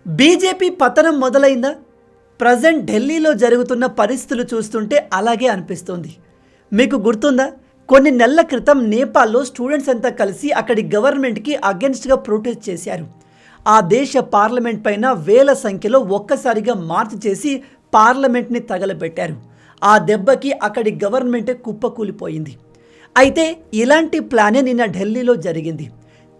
BJP పతనం మొదలైందా? Present ఢిల్లీలో జరుగుతున్న పరిస్థితులు చూస్తుంటే అలాగే అనిపిస్తుంది. మీకు గుర్తుందా, కొన్ని నెలల క్రితం నేపాల్లో స్టూడెంట్స్ అంతా కలిసి అక్కడి గవర్నమెంట్కి అగెన్స్ట్గా ప్రొటెస్ట్ చేశారు. ఆ దేశ పార్లమెంట్ పైన వేల సంఖ్యలో ఒక్కసారిగా మార్చ్ చేసి పార్లమెంట్ని తగలబెట్టారు. ఆ దెబ్బకి అక్కడి గవర్నమెంటే కుప్పకూలిపోయింది. అయితే ఇలాంటి ప్లానే నిన్న ఢిల్లీలో జరిగింది.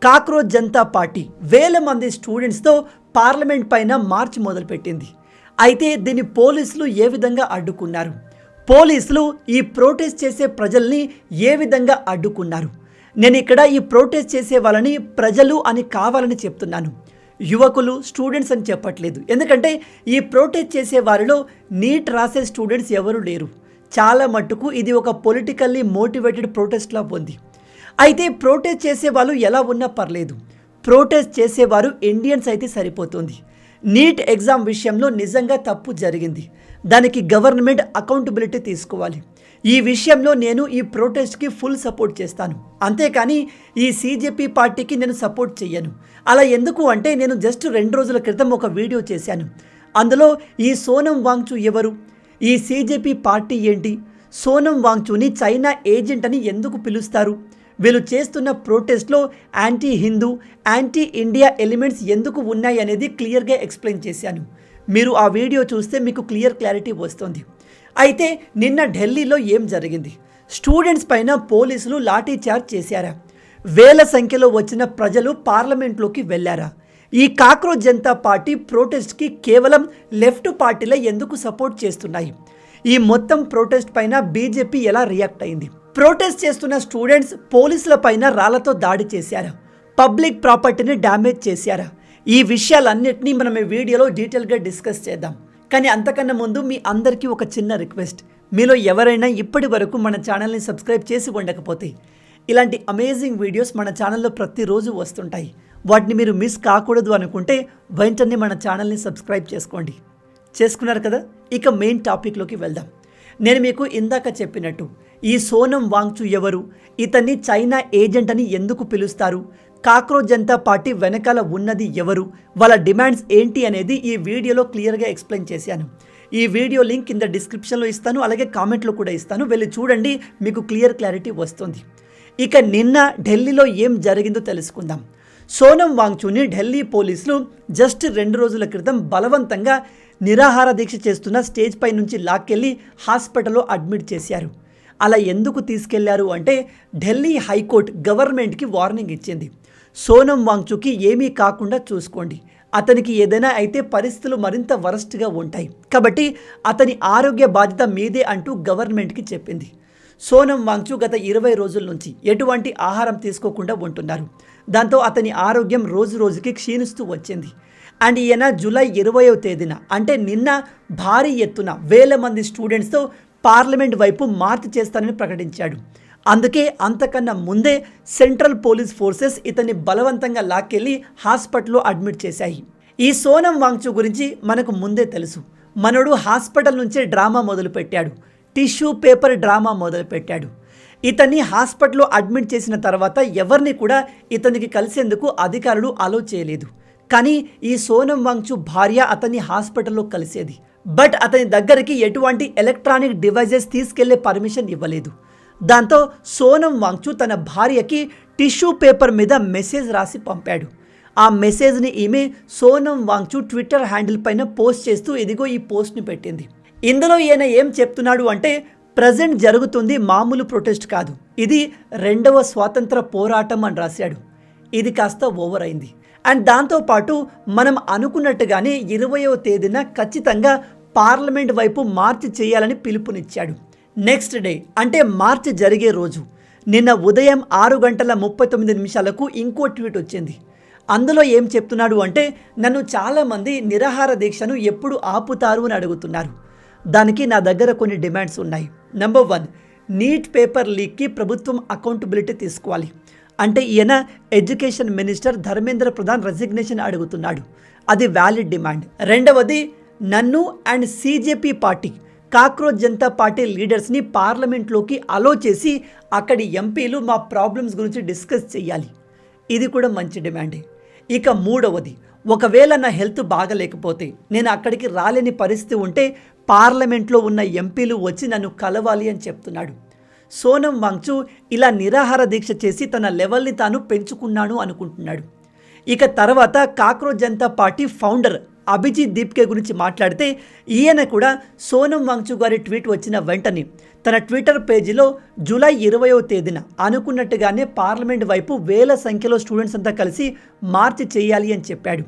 కాక్రోచ్ జనతా పార్టీ వేల మంది స్టూడెంట్స్తో పార్లమెంట్ పైన మార్చ్ మొదలుపెట్టింది. అయితే దీన్ని పోలీసులు ఏ విధంగా అడ్డుకున్నారు, పోలీసులు ఈ ప్రొటెస్ట్ చేసే ప్రజల్ని ఏ విధంగా అడ్డుకున్నారు? నేను ఇక్కడ ఈ ప్రొటెస్ట్ చేసే వాళ్ళని ప్రజలు అని కావాలని చెప్తున్నాను, యువకులు స్టూడెంట్స్ అని చెప్పట్లేదు. ఎందుకంటే ఈ ప్రొటెస్ట్ చేసే వారిలో నీట్ రాసే స్టూడెంట్స్ ఎవరు లేరు. చాలా మట్టుకు ఇది ఒక పొలిటికల్లీ మోటివేటెడ్ ప్రొటెస్ట్లా ఉంది. అయితే ప్రొటెస్ట్ చేసే వాళ్ళు ఎలా ఉన్నా పర్లేదు, ప్రొటెస్ట్ చేసేవారు ఇండియన్స్ అయితే సరిపోతుంది. నీట్ ఎగ్జామ్ విషయంలో నిజంగా తప్పు జరిగింది, దానికి గవర్నమెంట్ అకౌంటబిలిటీ తీసుకోవాలి. ఈ విషయంలో నేను ఈ ప్రొటెస్ట్కి ఫుల్ సపోర్ట్ చేస్తాను. అంతేకాని ఈ సీజేపీ పార్టీకి నేను సపోర్ట్ చెయ్యను. అలా ఎందుకు అంటే, నేను జస్ట్ 2 రోజుల క్రితం ఒక వీడియో చేశాను. అందులో ఈ సోనం వాంగ్చూ ఎవరు, ఈ సీజేపీ పార్టీ ఏంటి, సోనం వాంగ్చూని చైనా ఏజెంట్ అని ఎందుకు పిలుస్తారు, వీళ్ళు చేస్తున్న ప్రొటెస్ట్లో anti Hindu, anti India elements ఎందుకు ఉన్నాయి అనేది క్లియర్గా ఎక్స్ప్లెయిన్ చేశాను. మీరు ఆ వీడియో చూస్తే మీకు క్లారిటీ వస్తుంది. అయితే నిన్న ఢిల్లీలో ఏం జరిగింది? స్టూడెంట్స్ పైన పోలీసులు లాఠీ చార్జ్ చేశారా? వేల సంఖ్యలో వచ్చిన ప్రజలు పార్లమెంట్లోకి వెళ్ళారా? ఈ కాక్రోచ్ జనతా పార్టీ ప్రొటెస్ట్కి కేవలం లెఫ్ట్ పార్టీలే ఎందుకు సపోర్ట్ చేస్తున్నాయి? ఈ మొత్తం ప్రొటెస్ట్ పైన బీజేపీ ఎలా రియాక్ట్ అయింది? ప్రొటెస్ట్ చేస్తున్న స్టూడెంట్స్ పోలీసుల పైన రాళ్లతో దాడి చేశారా? పబ్లిక్ ప్రాపర్టీని డ్యామేజ్ చేశారా? ఈ విషయాలన్నింటినీ మనం ఈ వీడియోలో డీటెయిల్గా డిస్కస్ చేద్దాం. కానీ అంతకన్నా ముందు మీ అందరికీ ఒక చిన్న రిక్వెస్ట్, మీలో ఎవరైనా ఇప్పటి వరకు మన ఛానల్ని సబ్స్క్రైబ్ చేసి ఉండకపోతే, ఇలాంటి అమేజింగ్ వీడియోస్ మన ఛానల్లో ప్రతిరోజు వస్తుంటాయి. వాటిని మీరు మిస్ కాకూడదు అనుకుంటే వెంటనే మన ఛానల్ని సబ్స్క్రైబ్ చేసుకోండి. చేసుకున్నారు కదా? ఇక మెయిన్ టాపిక్లోకి వెళ్దాం. నేను మీకు ఇందాక చెప్పినట్టు ఈ సోనం వాంగ్చూ ఎవరు, ఇతన్ని చైనా ఏజెంట్ అని ఎందుకు పిలుస్తారు, కాక్రోచ్ జనతా పార్టీ వెనకాల ఉన్నది ఎవరు, వాళ్ళ డిమాండ్స్ ఏంటి అనేది ఈ వీడియోలో క్లియర్గా ఎక్స్ప్లెయిన్ చేశాను. ఈ వీడియో లింక్ కింద డిస్క్రిప్షన్లో ఇస్తాను, అలాగే కామెంట్లో కూడా ఇస్తాను. వెళ్ళి చూడండి, మీకు క్లారిటీ వస్తుంది. ఇక నిన్న ఢిల్లీలో ఏం జరిగిందో తెలుసుకుందాం. సోనం వాంగ్చూని ఢిల్లీ పోలీసులు జస్ట్ 2 రోజుల క్రితం బలవంతంగా నిరాహార దీక్ష చేస్తున్న స్టేజ్ పై నుంచి లాక్కెళ్ళి హాస్పిటల్లో అడ్మిట్ చేశారు. అలా ఎందుకు తీసుకెళ్లారు అంటే, ఢిల్లీ హైకోర్టు గవర్నమెంట్కి వార్నింగ్ ఇచ్చింది. సోనం వాంగ్చూకి ఏమీ కాకుండా చూసుకోండి, అతనికి ఏదైనా అయితే పరిస్థితులు మరింత వరస్ట్గా ఉంటాయి, కాబట్టి అతని ఆరోగ్య బాధ్యత మీదే అంటూ గవర్నమెంట్కి చెప్పింది. సోనం వాంగ్చూ గత 20 రోజుల నుంచి ఎటువంటి ఆహారం తీసుకోకుండా ఉంటున్నారు. దాంతో అతని ఆరోగ్యం రోజు రోజుకి క్షీణిస్తూ వచ్చింది. అండ్ ఈయన జూలై 20వ తేదీన అంటే నిన్న భారీ ఎత్తున వేల మంది స్టూడెంట్స్తో పార్లమెంట్ వైపు మార్చ్ చేస్తానని ప్రకటించాడు. అందుకే అంతకన్నా ముందే సెంట్రల్ పోలీస్ ఫోర్సెస్ ఇతన్ని బలవంతంగా లాక్కెళ్ళి హాస్పిటల్లో అడ్మిట్ చేశాయి. ఈ సోనం వాంగ్చూ గురించి మనకు ముందే తెలుసు. మనోడు హాస్పిటల్ నుంచే డ్రామా మొదలుపెట్టాడు, టిష్యూ పేపర్ డ్రామా మొదలుపెట్టాడు. ఇతన్ని హాస్పిటల్లో అడ్మిట్ చేసిన తర్వాత ఎవరిని కూడా ఇతనికి కలిసేందుకు అధికారులు అలో చేయలేదు. కానీ ఈ సోనం వాంగ్చూ భార్య అతన్ని హాస్పిటల్లో కలిసేది. బట్ అతని దగ్గరికి ఎటువంటి ఎలక్ట్రానిక్ డివైజెస్ తీసుకెళ్లే పర్మిషన్ ఇవ్వలేదు. దాంతో సోనం వాంగ్చూ తన భార్యకి టిష్యూ పేపర్ మీద మెసేజ్ రాసి పంపాడు. ఆ మెసేజ్ని ఈమె సోనం వాంగ్చూ ట్విట్టర్ హ్యాండిల్ పైన పోస్ట్ చేస్తూ ఇదిగో ఈ పోస్ట్ని పెట్టింది. ఇందులో ఈయన ఏం చెప్తున్నాడు అంటే, ప్రజెంట్ జరుగుతుంది మామూలు ప్రొటెస్ట్ కాదు, ఇది 2వ స్వాతంత్ర పోరాటం అని రాశాడు. ఇది కాస్త ఓవర్ అయింది. అండ్ దాంతోపాటు మనం అనుకున్నట్టుగానే 20వ తేదీన ఖచ్చితంగా పార్లమెంట్ వైపు మార్చ్ చేయాలని పిలుపునిచ్చాడు. నెక్స్ట్ డే అంటే మార్చ్ జరిగే రోజు నిన్న ఉదయం 6:39 ఇంకో ట్వీట్ వచ్చింది. అందులో ఏం చెప్తున్నాడు అంటే, నన్ను చాలామంది నిరాహార దీక్షను ఎప్పుడు ఆపుతారు అని అడుగుతున్నారు. దానికి నా దగ్గర కొన్ని డిమాండ్స్ ఉన్నాయి. నెంబర్ 1, నీట్ పేపర్ లీక్కి ప్రభుత్వం అకౌంటబిలిటీ తీసుకోవాలి. అంటే ఈయన education minister Dharmendra Pradhan resignation అడుగుతున్నాడు. అది వ్యాలిడ్ డిమాండ్. రెండవది, నన్ను and CJP party cockroach Janata party లీడర్స్ని పార్లమెంట్లోకి అలో చేసి అక్కడి ఎంపీలు మా ప్రాబ్లమ్స్ గురించి డిస్కస్ చేయాలి. ఇది కూడా మంచి డిమాండే. ఇక మూడవది, ఒకవేళ నా హెల్త్ బాగలేకపోతే, నేను అక్కడికి రాలేని పరిస్థితి ఉంటే పార్లమెంట్లో ఉన్న ఎంపీలు వచ్చి నన్ను కలవాలి అని చెప్తున్నాడు. సోనం వాంగ్చు ఇలా నిరాహార దీక్ష చేసి తన లెవెల్ని తాను పెంచుకున్నాను అనుకుంటున్నాడు. ఇక తర్వాత cockroach Janata party founder Abhijit Dipke గురించి మాట్లాడితే, ఈయన కూడా సోనం వాంగ్చు గారి ట్వీట్ వచ్చిన వెంటనే తన ట్విట్టర్ పేజీలో జూలై 20వ తేదీన అనుకున్నట్టుగానే పార్లమెంట్ వైపు వేల సంఖ్యలో స్టూడెంట్స్ అంతా కలిసి మార్చి చేయాలి అని చెప్పాడు.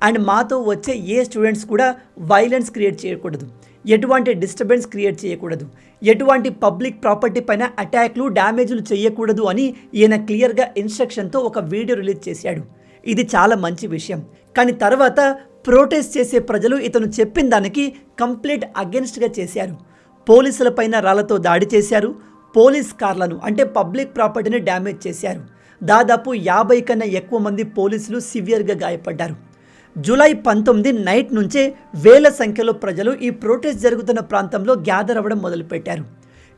అండ్ మాతో వచ్చే ఏ స్టూడెంట్స్ కూడా వైలెన్స్ క్రియేట్ చేయకూడదు, ఎటువంటి డిస్టర్బెన్స్ క్రియేట్ చేయకూడదు, ఎటువంటి పబ్లిక్ ప్రాపర్టీ పైన అటాక్లు డ్యామేజ్లు చేయకూడదు అని ఈయన క్లియర్గా ఇన్స్ట్రక్షన్తో ఒక వీడియో రిలీజ్ చేశాడు. ఇది చాలా మంచి విషయం. కానీ తర్వాత ప్రొటెస్ట్ చేసే ప్రజలు ఇతను చెప్పిన దానికి కంప్లీట్ అగెన్స్ట్గా చేశారు. పోలీసులపైన రాళ్లతో దాడి చేశారు, పోలీస్ కార్లను అంటే పబ్లిక్ ప్రాపర్టీని డ్యామేజ్ చేశారు. దాదాపు 50 కన్నా ఎక్కువ మంది పోలీసులు సివియర్గా గాయపడ్డారు. జూలై 19 నైట్ నుంచే వేల సంఖ్యలో ప్రజలు ఈ ప్రొటెస్ట్ జరుగుతున్న ప్రాంతంలో గ్యాదర్ అవ్వడం మొదలుపెట్టారు.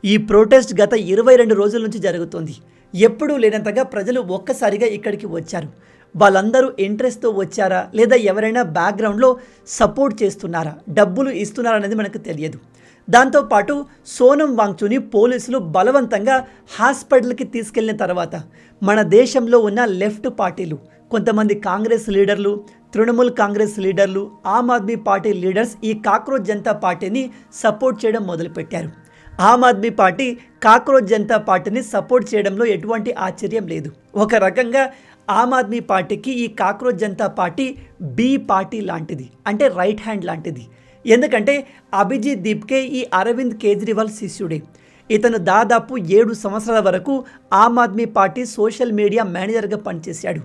ఈ ప్రొటెస్ట్ గత 22 రోజుల నుంచి జరుగుతుంది. ఎప్పుడూ లేనంతగా ప్రజలు ఒక్కసారిగా ఇక్కడికి వచ్చారు. వాళ్ళందరూ ఇంట్రెస్ట్తో వచ్చారా లేదా ఎవరైనా బ్యాక్గ్రౌండ్లో సపోర్ట్ చేస్తున్నారా, డబ్బులు ఇస్తున్నారా అనేది మనకు తెలియదు. దాంతోపాటు సోనం వాంగ్చుని పోలీసులు బలవంతంగా హాస్పిటల్కి తీసుకెళ్లిన తర్వాత మన దేశంలో ఉన్న లెఫ్ట్ పార్టీలు, కొంతమంది కాంగ్రెస్ లీడర్లు, తృణమూల్ కాంగ్రెస్ లీడర్లు, ఆమ్ ఆద్మీ పార్టీ లీడర్స్ ఈ కాక్రోచ్ జనతా పార్టీని సపోర్ట్ చేయడం మొదలుపెట్టారు. ఆమ్ ఆద్మీ పార్టీ కాక్రోచ్ జనతా పార్టీని సపోర్ట్ చేయడంలో ఎటువంటి ఆశ్చర్యం లేదు. ఒక రకంగా ఆమ్ ఆద్మీ పార్టీకి ఈ cockroach Janata party B party లాంటిది, అంటే రైట్ హ్యాండ్ లాంటిది. ఎందుకంటే అభిజిత్ దీప్కే ఈ అరవింద్ కేజ్రీవాల్ శిష్యుడే. ఇతను దాదాపు 7 సంవత్సరాల వరకు Aam Aadmi party social media మేనేజర్గా పనిచేశాడు.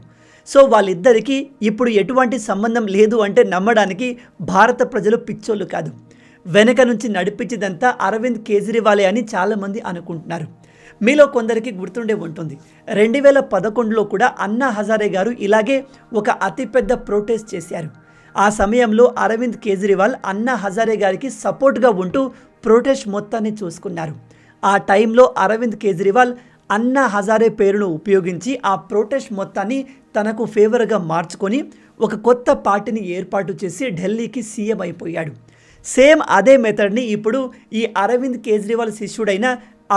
సో వాళ్ళిద్దరికీ ఇప్పుడు ఎటువంటి సంబంధం లేదు అంటే నమ్మడానికి భారత ప్రజలు పిచ్చోళ్ళు కాదు. వెనక నుంచి నడిపించేదంతా అరవింద్ కేజ్రీవాలే అని చాలామంది అనుకుంటున్నారు. మీలో కొందరికి గుర్తుండే ఉంటుంది, 2011లో కూడా అన్నా హజారే గారు ఇలాగే ఒక అతిపెద్ద ప్రొటెస్ట్ చేశారు. ఆ సమయంలో అరవింద్ కేజ్రీవాల్ అన్నా హజారే గారికి సపోర్ట్గా ఉంటూ ప్రొటెస్ట్ మొత్తాన్ని చూసుకున్నారు. ఆ టైంలో అరవింద్ కేజ్రీవాల్ అన్నా హజారే పేరును ఉపయోగించి ఆ ప్రొటెస్ట్ మొత్తాన్ని తనకు ఫేవర్గా మార్చుకొని ఒక కొత్త పార్టీని ఏర్పాటు చేసి ఢిల్లీకి సీఎం అయిపోయాడు. సేమ్ అదే మెథడ్ని ఇప్పుడు ఈ అరవింద్ కేజ్రీవాల్ శిష్యుడైన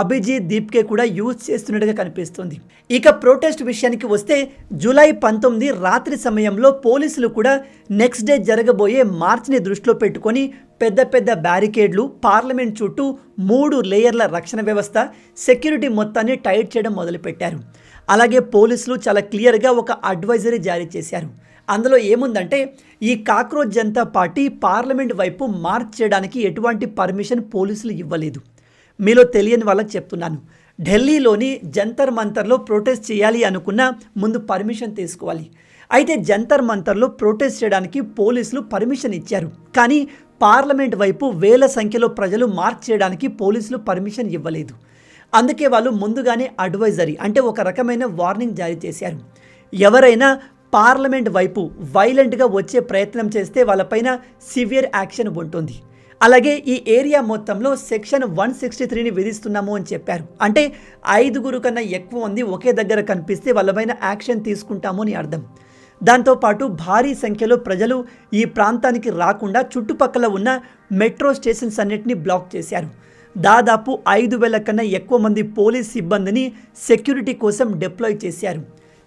అభిజిత్ దీప్కే కూడా యూజ్ చేస్తున్నట్టుగా కనిపిస్తుంది. ఇక ప్రొటెస్ట్ విషయానికి వస్తే జూలై 19 రాత్రి సమయంలో పోలీసులు కూడా నెక్స్ట్ డే జరగబోయే మార్చ్ని దృష్టిలో పెట్టుకొని పెద్ద పెద్ద బ్యారికేడ్లు, పార్లమెంట్ చుట్టూ 3 లేయర్ల రక్షణ వ్యవస్థ, సెక్యూరిటీ మొత్తాన్ని టైట్ చేయడం మొదలుపెట్టారు. అలాగే పోలీసులు చాలా క్లియర్గా ఒక అడ్వైజరీ జారీ చేశారు. అందులో ఏముందంటే ఈ కాక్రోచ్ జనతా పార్టీ పార్లమెంట్ వైపు మార్చ్ చేయడానికి ఎటువంటి పర్మిషన్ పోలీసులు ఇవ్వలేదు. మీలో తెలియని వాళ్ళకి చెప్తున్నాను, ఢిల్లీలోని జంతర్ మంతర్లో ప్రొటెస్ట్ చేయాలి అనుకున్నా ముందు పర్మిషన్ తీసుకోవాలి. అయితే జంతర్ మంతర్లో ప్రొటెస్ట్ చేయడానికి పోలీసులు పర్మిషన్ ఇచ్చారు, కానీ పార్లమెంట్ వైపు వేల సంఖ్యలో ప్రజలు మార్చ్ చేయడానికి పోలీసులు పర్మిషన్ ఇవ్వలేదు. అందుకే వాళ్ళు ముందుగానే అడ్వైజరీ అంటే ఒక రకమైన వార్నింగ్ జారీ చేశారు. ఎవరైనా పార్లమెంట్ వైపు వైలెంట్గా వచ్చే ప్రయత్నం చేస్తే వాళ్ళపైన సివియర్ యాక్షన్ ఉంటుంది. అలాగే ఈ ఏరియా మొత్తంలో సెక్షన్ 163ని విధిస్తున్నాము అని చెప్పారు. అంటే 5 కన్నా ఎక్కువ మంది ఒకే దగ్గర కనిపిస్తే వాళ్ళపైన యాక్షన్ తీసుకుంటాము అని అర్థం. దాంతోపాటు భారీ సంఖ్యలో ప్రజలు ఈ ప్రాంతానికి రాకుండా చుట్టుపక్కల ఉన్న మెట్రో స్టేషన్స్ అన్నిటిని బ్లాక్ చేశారు. దాదాపు 5,000 కన్నా ఎక్కువ మంది పోలీస్ సిబ్బందిని సెక్యూరిటీ కోసం డిప్లాయ్ చేశారు.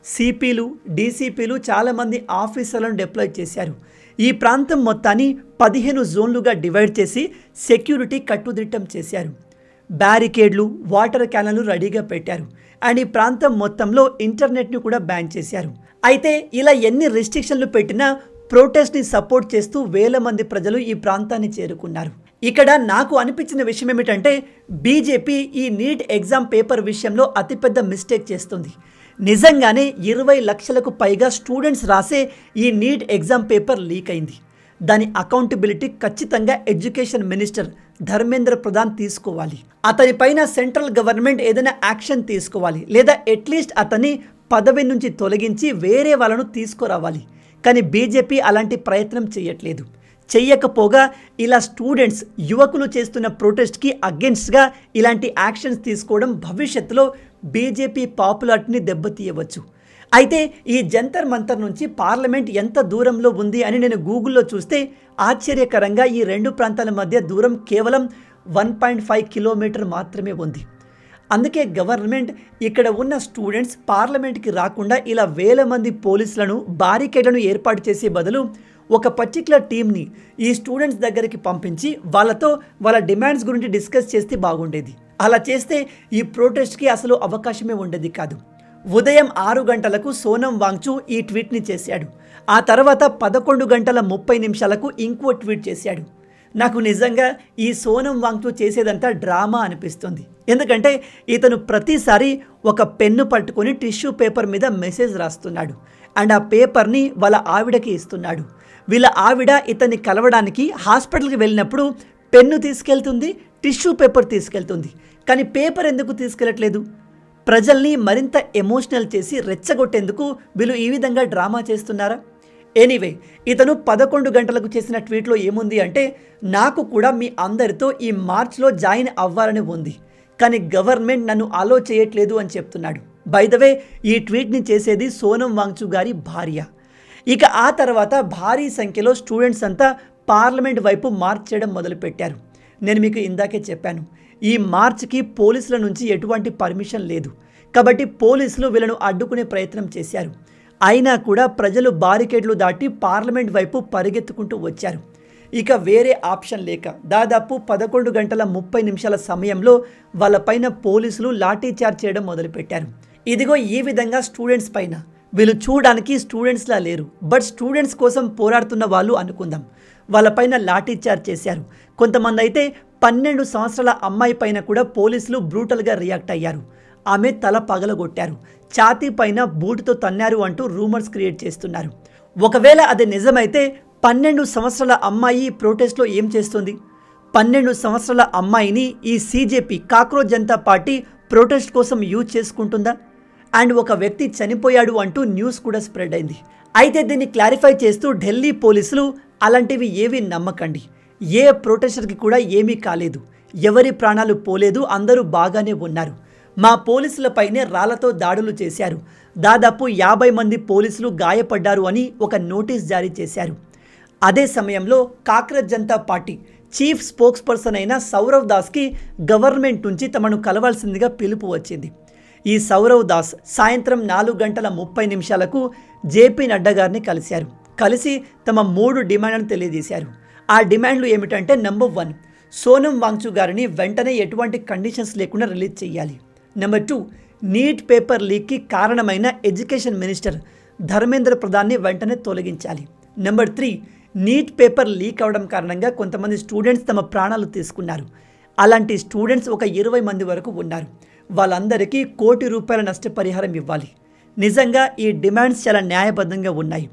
సిపిలు, డీసీపీలు చాలామంది ఆఫీసర్లను డిప్లాయ్ చేశారు. ఈ ప్రాంతం మొత్తాన్ని 15 జోన్లుగా డివైడ్ చేసి సెక్యూరిటీ కట్టుదిట్టం చేశారు. బ్యారికేడ్లు, వాటర్ క్యాన్లు రెడీగా పెట్టారు. అండ్ ఈ ప్రాంతం మొత్తంలో ఇంటర్నెట్ని కూడా బ్యాన్ చేశారు. అయితే ఇలా ఎన్ని రెస్ట్రిక్షన్లు పెట్టినా ప్రొటెస్ట్ని సపోర్ట్ చేస్తూ వేల మంది ప్రజలు ఈ ప్రాంతాన్ని చేరుకున్నారు. ఇక్కడ నాకు అనిపించిన విషయం ఏమిటంటే బీజేపీ ఈ నీట్ ఎగ్జామ్ పేపర్ విషయంలో అతిపెద్ద మిస్టేక్ చేస్తుంది. నిజంగానే 20 లక్షలకు పైగా స్టూడెంట్స్ రాసే ఈ నీట్ ఎగ్జామ్ పేపర్ లీక్ అయింది. దాని అకౌంటబిలిటీ ఖచ్చితంగా ఎడ్యుకేషన్ మినిస్టర్ ధర్మేంద్ర ప్రధాన్ తీసుకోవాలి. అతనిపైన సెంట్రల్ గవర్నమెంట్ ఏదైనా యాక్షన్ తీసుకోవాలి, లేదా అట్లీస్ట్ అతన్ని పదవి నుంచి తొలగించి వేరే వాళ్ళను తీసుకురావాలి. కానీ బీజేపీ అలాంటి ప్రయత్నం చేయట్లేదు. చెయ్యకపోగా ఇలా స్టూడెంట్స్, యువకులు చేస్తున్న ప్రొటెస్ట్కి అగెన్స్ట్గా ఇలాంటి యాక్షన్స్ తీసుకోవడం భవిష్యత్తులో బీజేపీ పాపులారిటీని దెబ్బతీయవచ్చు. అయితే ఈ జంతర్ మంతర్ నుంచి పార్లమెంట్ ఎంత దూరంలో ఉంది అని నేను గూగుల్లో చూస్తే ఆశ్చర్యకరంగా ఈ రెండు ప్రాంతాల మధ్య దూరం కేవలం 1.5 కిలోమీటర్ మాత్రమే ఉంది. అందుకే గవర్నమెంట్ ఇక్కడ ఉన్న స్టూడెంట్స్ పార్లమెంట్కి రాకుండా ఇలా వేల మంది పోలీసులను బారికేడ్లను ఏర్పాటు చేసే బదులు ఒక పర్టికులర్ టీంని ఈ స్టూడెంట్స్ దగ్గరికి పంపించి వాళ్ళతో వాళ్ళ డిమాండ్స్ గురించి డిస్కస్ చేస్తే బాగుండేది. అలా చేస్తే ఈ ప్రొటెస్ట్కి అసలు అవకాశమే ఉండేది కాదు. ఉదయం 6 గంటలకు సోనం వాంగ్చు ఈ ట్వీట్ని చేశాడు. ఆ తర్వాత 11:30 ఇంకో ట్వీట్ చేశాడు. నాకు నిజంగా ఈ సోనం వాంగ్చు చేసేదంతా డ్రామా అనిపిస్తుంది. ఎందుకంటే ఇతను ప్రతిసారి ఒక పెన్ను పట్టుకొని టిష్యూ పేపర్ మీద మెసేజ్ రాస్తున్నాడు అండ్ ఆ పేపర్ని వాళ్ళ ఆవిడకి ఇస్తున్నాడు. వీళ్ళ ఆవిడ ఇతన్ని కలవడానికి హాస్పిటల్కి వెళ్ళినప్పుడు పెన్ను తీసుకెళ్తుంది, టిష్యూ పేపర్ తీసుకెళ్తుంది. కానీ పేపర్ ఎందుకు తీసుకెళ్ళట్లేదు? ప్రజల్ని మరింత ఎమోషనల్ చేసి రెచ్చగొట్టేందుకు వీళ్ళు ఈ విధంగా డ్రామా చేస్తున్నారా? ఎనీవే, ఇతను 11 గంటలకు చేసిన ట్వీట్లో ఏముంది అంటే, నాకు కూడా మీ అందరితో ఈ మార్చ్లో జాయిన్ అవ్వాలని ఉంది, కానీ గవర్నమెంట్ నన్ను అలో చేయట్లేదు అని చెప్తున్నాడు. బై ద వే, ఈ ట్వీట్ని చేసేది సోనం వాంగ్చు గారి భార్య. ఇక ఆ తర్వాత భారీ సంఖ్యలో స్టూడెంట్స్ అంతా పార్లమెంట్ వైపు మార్చ్ చేయడం మొదలుపెట్టారు. నేను మీకు ఇందాకే చెప్పాను, ఈ మార్చ్కి పోలీసుల నుంచి ఎటువంటి పర్మిషన్ లేదు. కాబట్టి పోలీసులు వీళ్ళను అడ్డుకునే ప్రయత్నం చేశారు. అయినా కూడా ప్రజలు బారికేడ్లు దాటి పార్లమెంట్ వైపు పరిగెత్తుకుంటూ వచ్చారు. ఇక వేరే ఆప్షన్ లేక దాదాపు 11:30 సమయంలో వాళ్ళపైన పోలీసులు లాఠీచార్జ్ చేయడం మొదలుపెట్టారు. ఇదిగో ఈ విధంగా స్టూడెంట్స్ పైన. వీళ్ళు చూడడానికి స్టూడెంట్స్లా లేరు, బట్ స్టూడెంట్స్ కోసం పోరాడుతున్న వాళ్ళు అనుకుందాం. వాళ్ళపైన లాఠీచార్జ్ చేశారు. కొంతమంది అయితే 12 సంవత్సరాల అమ్మాయి పైన కూడా పోలీసులు బ్రూటల్గా రియాక్ట్ అయ్యారు. ఆమె తల పగలగొట్టారు, ఛాతీ పైన బూటుతో తన్నారు అంటూ రూమర్స్ క్రియేట్ చేస్తున్నారు. ఒకవేళ అది నిజమైతే 12 సంవత్సరాల అమ్మాయి ప్రొటెస్ట్లో ఏం చేస్తుంది? 12 సంవత్సరాల అమ్మాయిని ఈ CJP cockroach Janata party protest కోసం యూజ్ చేసుకుంటుందా? అండ్ ఒక వ్యక్తి చనిపోయాడు అంటూ న్యూస్ కూడా స్ప్రెడ్ అయింది. అయితే దీన్ని క్లారిఫై చేస్తూ ఢిల్లీ పోలీసులు అలాంటివి ఏవి నమ్మకండి, ఏ ప్రొటెస్టర్కి కూడా ఏమీ కాలేదు, ఎవరి ప్రాణాలు పోలేదు, అందరూ బాగానే ఉన్నారు. మా పోలీసులపైనే రాళ్లతో దాడులు చేశారు, దాదాపు 50 మంది పోలీసులు గాయపడ్డారు అని ఒక నోటీస్ జారీ చేశారు. అదే సమయంలో cockroach Janata party chief spokes person అయిన సౌరవ్ దాస్కి గవర్నమెంట్ నుంచి తమను కలవాల్సిందిగా పిలుపు వచ్చింది. ఈ సౌరవ్ దాస్ సాయంత్రం 4:30 JP నడ్డా గారిని కలిశారు. కలిసి తమ 3 డిమాండ్లను తెలియజేశారు. ఆ డిమాండ్లు ఏమిటంటే, నెంబర్ 1, సోనం వాంగ్చు గారిని వెంటనే ఎటువంటి కండిషన్స్ లేకుండా రిలీజ్ చేయాలి. నెంబర్ 2, నీట్ పేపర్ లీక్కి కారణమైన ఎడ్యుకేషన్ మినిస్టర్ ధర్మేంద్ర ప్రధాన్ని వెంటనే తొలగించాలి. నెంబర్ 3, నీట్ పేపర్ లీక్ అవడం కారణంగా కొంతమంది స్టూడెంట్స్ తమ ప్రాణాలు తీసుకున్నారు. అలాంటి స్టూడెంట్స్ ఒక 20 మంది వరకు ఉన్నారు. వాళ్ళందరికీ ₹1 కోటి నష్టపరిహారం ఇవ్వాలి. నిజంగా ఈ డిమాండ్స్ చాలా న్యాయబద్ధంగా ఉన్నాయి.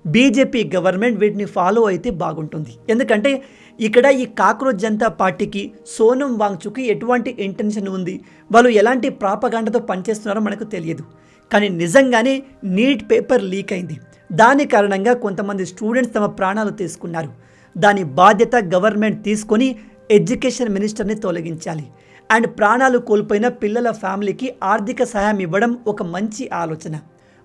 బీజేపీ గవర్నమెంట్ వీటిని ఫాలో అయితే బాగుంటుంది. ఎందుకంటే ఇక్కడ ఈ కాక్రోచ్ జనతా పార్టీకి సోనం వాంగ్చుకి ఎటువంటి ఇంటెన్షన్ ఉంది, వాళ్ళు ఎలాంటి ప్రాపగాండతో పనిచేస్తున్నారో మనకు తెలియదు. కానీ నిజంగానే నీట్ పేపర్ లీక్ అయింది. దాని కారణంగా కొంతమంది స్టూడెంట్స్ తమ ప్రాణాలు తీసుకున్నారు. దాని బాధ్యత గవర్నమెంట్ తీసుకొని ఎడ్యుకేషన్ మినిస్టర్ని తొలగించాలి. అండ్ ప్రాణాలు కోల్పోయిన పిల్లల ఫ్యామిలీకి ఆర్థిక సహాయం ఇవ్వడం ఒక మంచి ఆలోచన.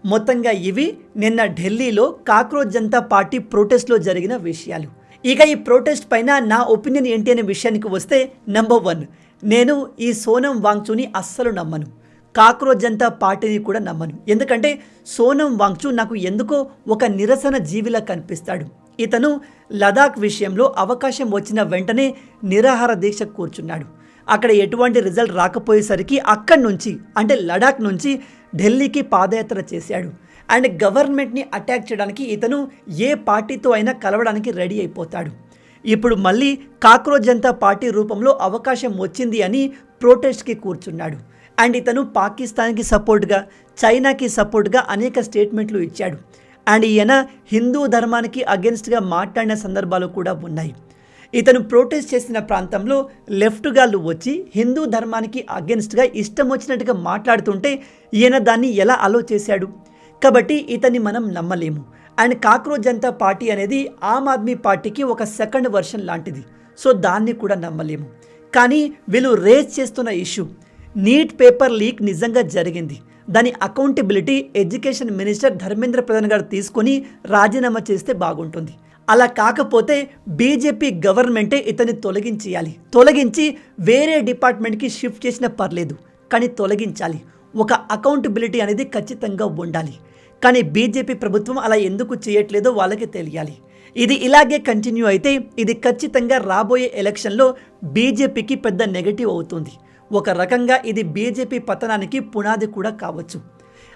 మొత్తంగా ఇవి నిన్న ఢిల్లీలో కాక్రోచ్ జనతా పార్టీ ప్రొటెస్ట్లో జరిగిన విషయాలు. ఇక ఈ ప్రొటెస్ట్ పైన నా ఒపీనియన్ ఏంటి అనే విషయానికి వస్తే, నెంబర్ 1, నేను ఈ సోనం వాంగ్చుని అస్సలు నమ్మను, కాక్రోచ్ జనతా పార్టీని కూడా నమ్మను. ఎందుకంటే సోనం వాంగ్చు నాకు ఎందుకో ఒక నిరసన జీవిలా కనిపిస్తాడు. ఇతను లదాఖ్ విషయంలో అవకాశం వచ్చిన వెంటనే నిరాహార దీక్ష కూర్చున్నాడు. అక్కడ ఎటువంటి రిజల్ట్ రాకపోయేసరికి అక్కడి నుంచి అంటే లడాక్ నుంచి ఢిల్లీకి పాదయాత్ర చేశాడు. అండ్ గవర్నమెంట్ని అటాక్ చేయడానికి ఇతను ఏ పార్టీతో అయినా కలవడానికి రెడీ అయిపోతాడు. ఇప్పుడు మళ్ళీ కాక్రోచ్ జనతా పార్టీ రూపంలో అవకాశం వచ్చింది అని ప్రొటెస్ట్కి కూర్చున్నాడు. అండ్ ఇతను పాకిస్తాన్కి సపోర్ట్గా, చైనాకి సపోర్ట్గా అనేక స్టేట్మెంట్లు ఇచ్చాడు. అండ్ ఈయన హిందూ ధర్మానికి అగెన్స్ట్గా మాట్లాడిన సందర్భాలు కూడా ఉన్నాయి. ఇతను ప్రొటెస్ట్ చేసిన ప్రాంతంలో లెఫ్ట్ గాళ్ళు వచ్చి హిందూ ధర్మానికి అగెన్స్ట్గా ఇష్టం వచ్చినట్టుగా మాట్లాడుతుంటే ఈయన దాన్ని ఎలా అలో చేశాడు? కాబట్టి ఇతన్ని మనం నమ్మలేము. అండ్ కాక్రోచ్ జనతా పార్టీ అనేది ఆమ్ ఆద్మీ పార్టీకి ఒక సెకండ్ వర్షన్ లాంటిది. సో దాన్ని కూడా నమ్మలేము. కానీ వీళ్ళు రేజ్ చేస్తున్న ఇష్యూ నీట్ పేపర్ లీక్ నిజంగా జరిగింది, దాని accountability education minister Dharmendra Pradhan గారు తీసుకొని రాజీనామా చేస్తే బాగుంటుంది. అలా కాకపోతే బీజేపీ గవర్నమెంటే ఇతన్ని తొలగించి వేరే డిపార్ట్మెంట్కి షిఫ్ట్ చేసినా పర్లేదు, కానీ తొలగించాలి. ఒక అకౌంటబిలిటీ అనేది ఖచ్చితంగా ఉండాలి. కానీ బీజేపీ ప్రభుత్వం అలా ఎందుకు చేయట్లేదో వాళ్ళకి తెలియాలి. ఇది ఇలాగే కంటిన్యూ అయితే ఇది ఖచ్చితంగా రాబోయే ఎలక్షన్లో బీజేపీకి పెద్ద నెగటివ్ అవుతుంది. ఒక రకంగా ఇది బీజేపీ పతనానికి పునాది కూడా కావచ్చు.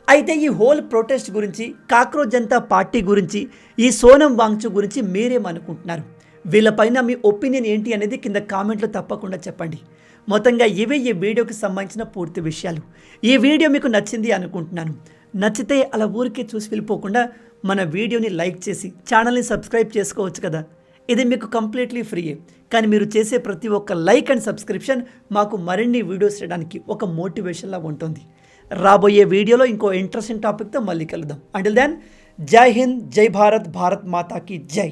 అయితే ఈ హోల్ ప్రొటెస్ట్ గురించి, కాక్రోచ్ జనతా పార్టీ గురించి, ఈ సోనం వాంగ్చు గురించి మీరేమనుకుంటున్నారు? వీళ్ళపైన మీ ఒపీనియన్ ఏంటి అనేది కింద కామెంట్లో తప్పకుండా చెప్పండి. మొత్తంగా ఇవే ఈ వీడియోకి సంబంధించిన పూర్తి విషయాలు. ఈ వీడియో మీకు నచ్చింది అనుకుంటున్నాను. నచ్చితే అలా ఊరికే చూసి వెళ్ళిపోకుండా మన వీడియోని లైక్ చేసి ఛానల్ని సబ్స్క్రైబ్ చేసుకోవచ్చు కదా. ఇది మీకు కంప్లీట్లీ ఫ్రీయే, కానీ మీరు చేసే ప్రతి ఒక్క లైక్ అండ్ సబ్స్క్రిప్షన్ మాకు మరిన్ని వీడియోస్ చేయడానికి ఒక మోటివేషన్లా ఉంటుంది. రాబోయే వీడియోలో ఇంకో ఇంట్రెస్టింగ్ టాపిక్తో మళ్ళీ కలుద్దాం. అంటిల్ దెన్, జై హింద్, జై భారత్, భారత్ మాతాకి జై.